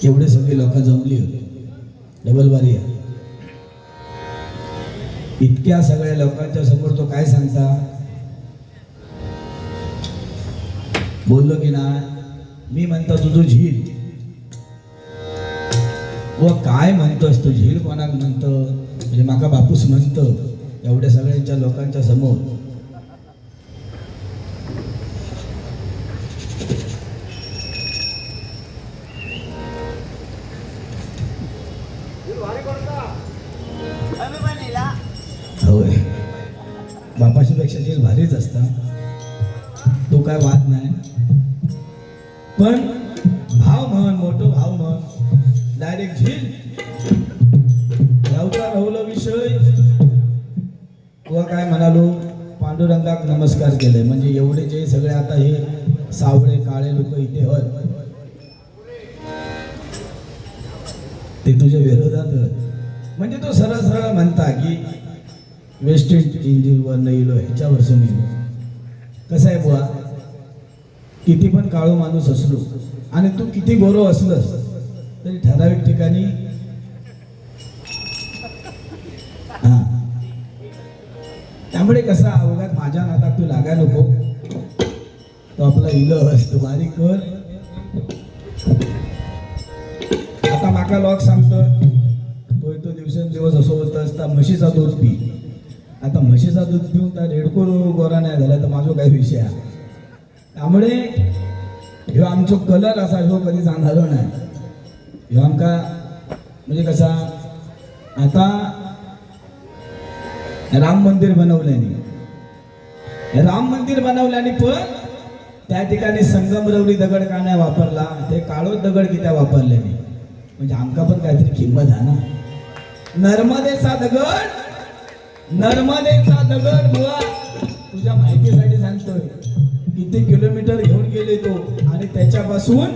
एवढे सगळे लोक जमली होती डबल बारी. इतक्या सगळ्या लोकांच्या समोर तो काय सांगता, बोललो की ना मी म्हणतो तुझं झील. व काय म्हणतोस तू झील कोणाक म्हणतो, म्हणजे माका बापूस म्हणतो एवढ्या सगळ्यांच्या लोकांच्या समोर. होय, बापाशी पेक्षा झील भारीच असता, तो काय वाद नाही. पण भाव म्हण, मोठो भाव म्हण, डायरेक्ट झील रावता राहुला विषय व काय म्हणालो पांडुरंगाक नमस्कार केले. म्हणजे एवढे जे सगळे आता हे सावळे काळे लोक इथे होत ते तुझ्या विरोधात होत. म्हणजे तो सरळ सरळ म्हणता की वेस्ट इंडिजवर नाही येलो ह्याच्यावरसून येलो. कसं आहे बुवा, किती पण काळो माणूस असलो आणि तू किती गोरो असलस तरी ठराविक ठिकाणी हा, त्यामुळे कसा अवघात माझ्या नादात तू लागा नको. तो आपला इलस तू बारीक कर. आता माका लोक सांगतो तो दिवसेंदिवस असं होत असता म्हशीचा दूध पी. आता म्हशीचा दूध पिऊन त्या रेडको गोरा नाही झाला तर माझा काही विषय आहे. त्यामुळे ह्यो आमचो कलर असा ह्यो कधी जाणलो नाही. ह्यो आमका म्हणजे कसा आता राम मंदिर बनवल्याने पण त्या ठिकाणी संगमरवरी दगड का नाही वापरला, ते काळो दगड कित्या वापरल्याने. म्हणजे आमका पण काहीतरी किंमत आहे ना. नर्मदेचा दगड बुवा तुझ्या माहितीसाठी सांगतोय किती किलोमीटर घेऊन गेले तो. आणि त्याच्यापासून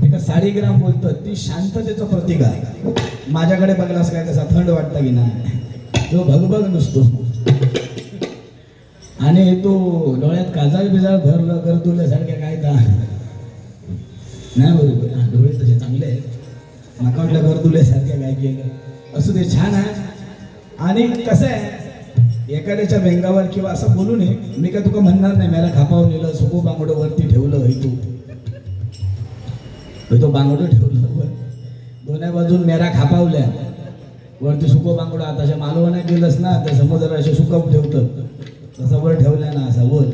एका 1.5 ग्राम बोलतो, ती शांततेचं प्रतीक आहे. माझ्याकडे बघलास काय कसा थंड वाटता की नाही, तो भगभग नसतो. आणि तो डोळ्यात काजळ बिजाळ भरलं करतुल्यासारख्या काय का नाही. बरोबर, डोळे तसे चांगले आहेत. माका वाटलं करतुल्यासारख्या काय केलं असू दे, छान आहे. आणि कसं आहे एखाद्याच्या व्यंगावर किंवा असं बोलू नये. मी काय तुका म्हणणार नाही मला खापावून नेलं सुको बांगडो वरती ठेवलं तो बांगडो ठेवलं वर दोन्ही बाजून मेरा खापावल्या वरती सुको बांगडो. आता मालवण गेलंस ना त्या समुद्र असे सुकप ठेवतं तसं वर ठेवल्या ना असा वर.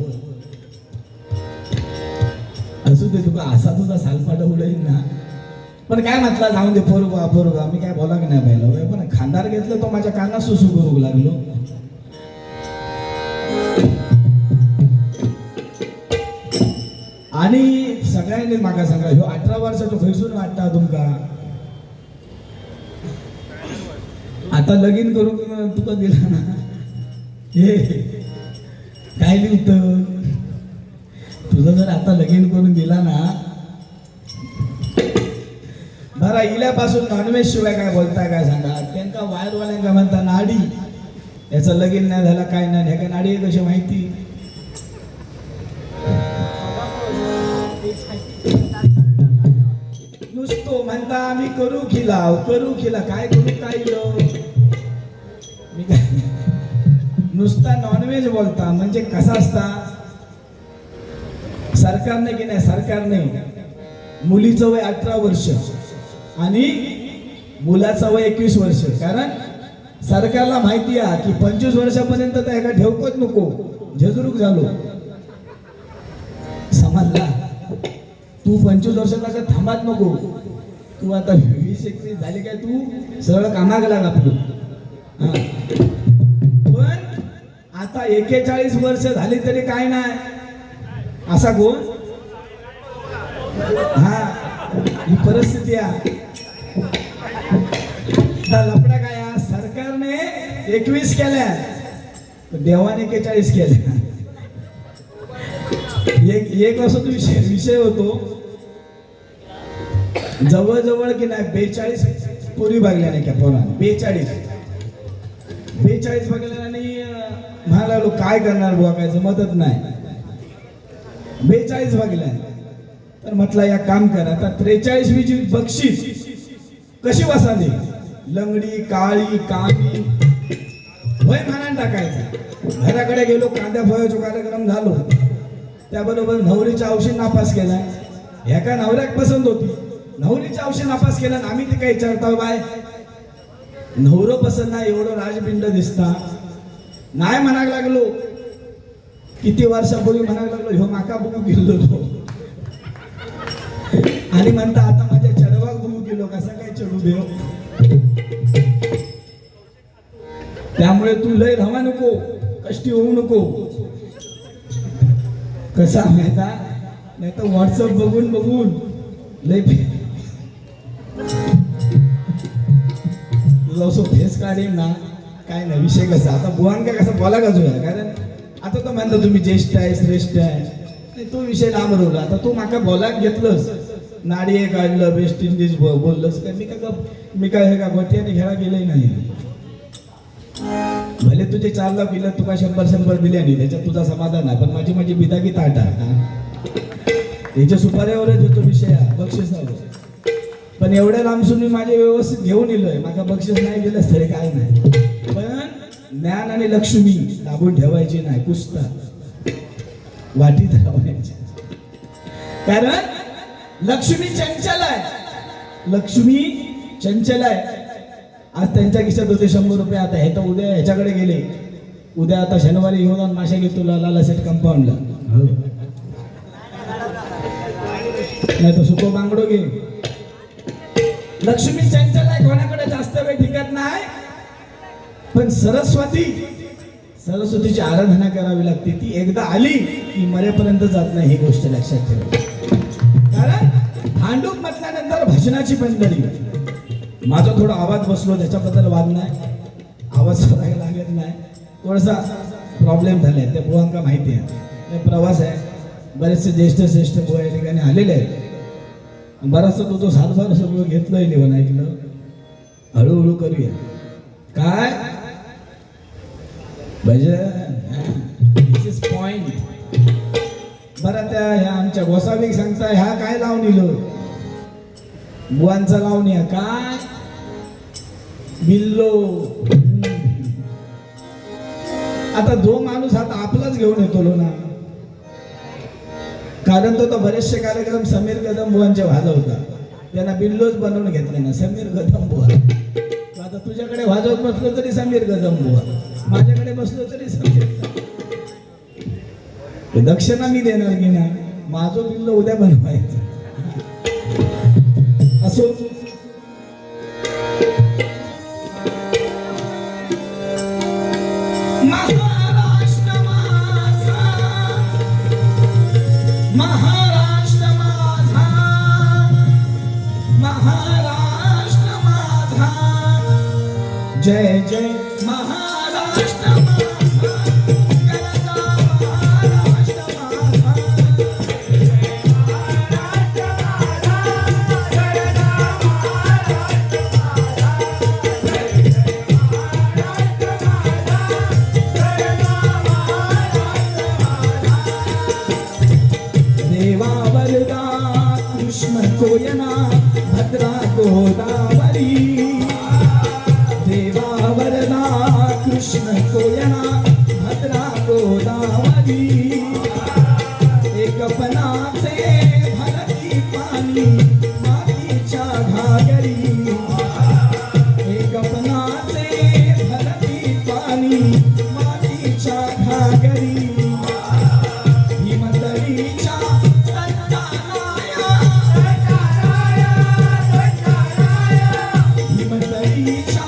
असू दे तुका असा तुझा सालपाट उडेल ना. पण काय म्हटलं जाऊन दे पोरगा मी काय बोला की नाही पाहिलं. पण खांदार घेतलं तो माझ्या कानात सुसू करू लागलो. आणि सगळ्यांनी मागा सांगा ह्यो 18 वर्षाचो खैसून वाटता तुमका. आता लगीन करून तुका दिला ना हे काय लिहित तुझं जर आता लगीन करून दिला ना बरा इल्यापासून नॉनव्हेज शिवाय काय बोलताय काय सांगा. त्यांना वायरवाल्यांका म्हणता नाडी. याचं लगीन नाही झाला काय नाही, ह्या काय नाडी आहे कशी माहिती. नुसतो म्हणता आम्ही करू खिलाव काय करू काय मी काय नुसता नॉनव्हेज बोलता. म्हणजे कसा असता सरकारने की नाही, सरकारने मुलीचं वय 18 वर्ष आणि मुलाचं वय 21 वर्ष. कारण सरकारला माहिती आहे की 25 वर्षापर्यंत त्या एका ठेवकत नको झेजरूक झालो समजला. तू 25 वर्षाला थांबत नको. तू आता 20-21 झाली काय तू सरळ कामाक लाग आपलं. पण आता 41 वर्ष झाली तरी काय नाही असा कोण. हा ही परिस्थिती आहे. लपडा काय सरकारने 21 केल्या देवाने 41 केल्या. एक असं तो विषय होतो जवळजवळ की नाही 42 पोरी भागल्या नाही का पोराने. 42 भागल्या आणि म्हणाला काय करणार बुवा काय जमतच नाही. 42 भागल्या तर म्हटलं या काम कर, आता 43वी जी बक्षीस कशी वसाली, लंगडी काळी काळी वय मानान टाकायचा. घराकडे गेलो, कांद्या पोह्याचा कार्यक्रम झालो, त्याबरोबर नवरीच्या औषध नापास केला. एका नवऱ्याक पसंत होती, नवरीच्या औषध नापास केला. आम्ही ते काय विचारता बाय नवरो पसंत नाही, एवढं राजपिंड दिसता नाही म्हणायला लागलो. किती वर्षापूर्वी म्हणायला लागलो ह्यो माका बघू गेलो तो, आणि म्हणता आता माझ्या चढवाक बघू गेलो, कसा काय चढू देव. त्यामुळे तू लय राहा नको, कष्टी होऊ नको. कसा माहिता, नाही तर व्हॉट्सअप बघून बघून लय तुझा असं फेस काढेल ना, काय नाही विषय कसा. आता बुवान काय कसं बोला का तुझ्या, कारण आता तो म्हणतो तुम्ही ज्येष्ठ आहे श्रेष्ठ आहे, तो विषय लांब रोवला. आता तू माका बोलाक घेतलंस, नाडी काढलं, वेस्ट इंडिज बोललंस काय, मी काय हे का गोट्याने खेळा गेले नाही. भले तुझे 4 लाख दिलं, तुका 100 दिले नाही, त्याच्यात तुझा समाधान आहे. पण माझी बिदागी ताटा याच्या सुपाऱ्यावरच होतो विषय बक्षिसावर. पण एवढ्या लांबसून मी माझे व्यवस्थित घेऊन येलोय, माझा बक्षीस नाही दिलंस तरी काय नाही. पण ज्ञान आणि लक्ष्मी दाबून ठेवायची नाही, कुस्ता वाटीत राहायची. कारण लक्ष्मी चंचल आहे, लक्ष्मी चंचल आहे. आज त्यांच्या खिशात होते 100 रुपये, आता हे तर उद्या ह्याच्याकडे गेले, उद्या आता शनिवारी घेऊन जाऊन माशा घेतो लाला सेट कंपाऊंडला, नाही तर सुको बांगडो घे. लक्ष्मी चंचल आहे, कोणाकडे जास्त वेळ टिकत नाही. पण सरस्वतीची आराधना करावी लागते. ती एकदा आली की मरेपर्यंत जात नाही, ही गोष्ट लक्षात ठेवा. कारण भांडूप म्हटल्यानंतर भाषणाची पंढरी. माझा थोडा आवाज बसलो, त्याच्याबद्दल वाद नाही, आवाज सोडायला लागत नाही, थोडासा प्रॉब्लेम झालाय. त्या बुवांका माहिती आहे, प्रवास आहे, बरेचसे ज्येष्ठ श्रेष्ठ बुवा या ठिकाणी आलेले आहेत. बराचसा तो सातबार सगळं घेतलंय लिहून, ऐकलं, हळूहळू करूया. काय दिस पॉइंट बरं. त्या ह्या आमच्या गोसावी सांगता, ह्या काय लावून इलो, बुवांचा लावून या काय बिल्लो. आता जो माणूस आता आपलाच घेऊन येतो ना, कारण तो तर बरेचसे कार्यक्रम समीर कदम बुवांचे वाजवता, त्यांना बिल्लोच बनवून घेतले ना, समीर कदम बुवा. आता तुझ्याकडे वाजवत बसलो तरी समीर कदम बुवा, माझ्याकडे बसलो तरी समीर. दक्षिणा मी देणार की ना, माझं बिल्लो उद्या बनवायचं असो. महाराष्ट्र माझा, महाराष्ट्र माझा, महाराष्ट्र माझा, जय जय महाराष्ट्र माझा, गरजा महाराष्ट्र माझा, देवा वरदा कृष्ण कोयना भद्रा गोदावरी, देवा वरदा कृष्ण कोयना भद्रा गोदावरी, एक पणाचे भरती पाणी मातीच्या घागरी, एक पणाचे भरती पाणी मातीच्या घागरी, हिमतरीच्या हिमतरीच्या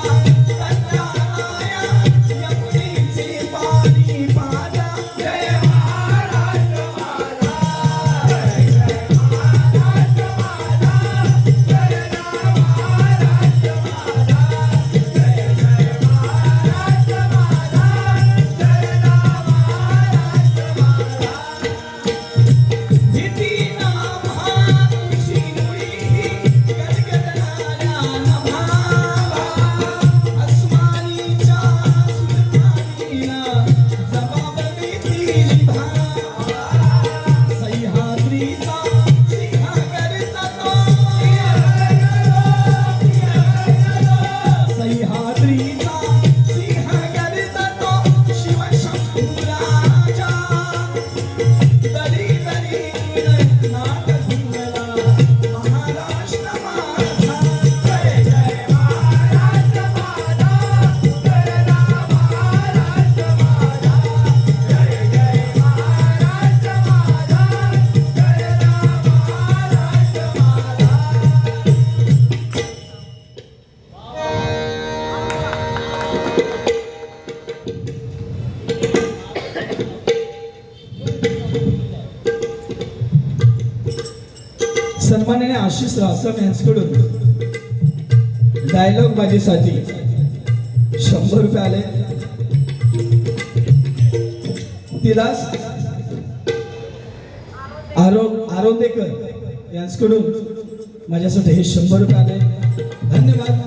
यमुनेचे पाणी सन्माननीय आशिष रासम यांच्याकडून डायलॉग बाजीसाठी 100 रुपये आले. तिलास आरोदेकर यांच्याकडून माझ्यासाठी हे 100 रुपये आले. धन्यवाद.